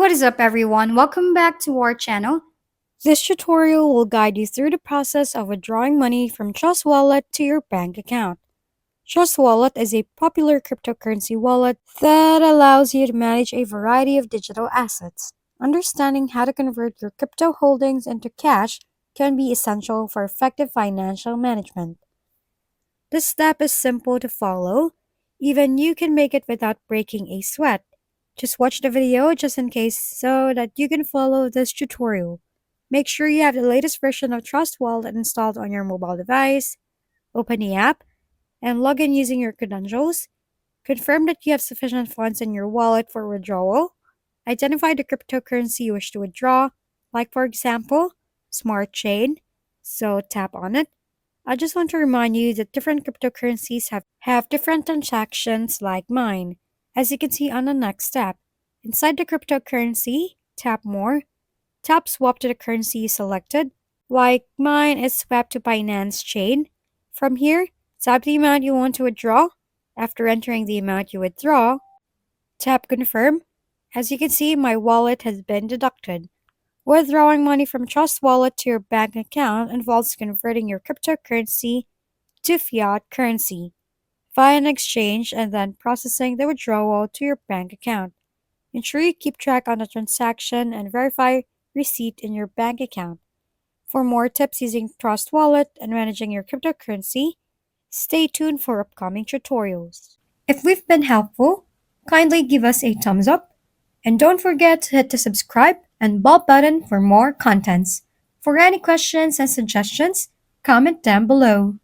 What is up, everyone? Welcome back to our channel. This tutorial will guide you through the process of withdrawing money from Trust Wallet to your bank account. Trust Wallet is a popular cryptocurrency wallet that allows you to manage a variety of digital assets. Understanding how to convert your crypto holdings into cash can be essential for effective financial management. This step is simple to follow. Even you can make it without breaking a sweat. Just watch the video just in case so that you can follow this tutorial. Make sure you have the latest version of Trust Wallet installed on your mobile device. Open the app and log in using your credentials. Confirm that you have sufficient funds in your wallet for withdrawal. Identify the cryptocurrency you wish to withdraw, like for example, Smart Chain. So tap on it. I just want to remind you that different cryptocurrencies have different transactions like mine, as you can see on the next step. Inside the cryptocurrency, tap More. Tap Swap to the currency you selected, like mine is swapped to Binance Chain. From here, tap the amount you want to withdraw. After entering the amount you withdraw, tap Confirm. As you can see, my wallet has been deducted. Withdrawing money from Trust Wallet to your bank account involves converting your cryptocurrency to fiat currency via an exchange and then processing the withdrawal to your bank account. Ensure you keep track on the transaction and verify receipt in your bank account. For more tips using Trust Wallet and managing your cryptocurrency, stay tuned for upcoming tutorials. If we've been helpful, kindly give us a thumbs up and don't forget to hit the subscribe and bell button for more contents. For any questions and suggestions, comment down below.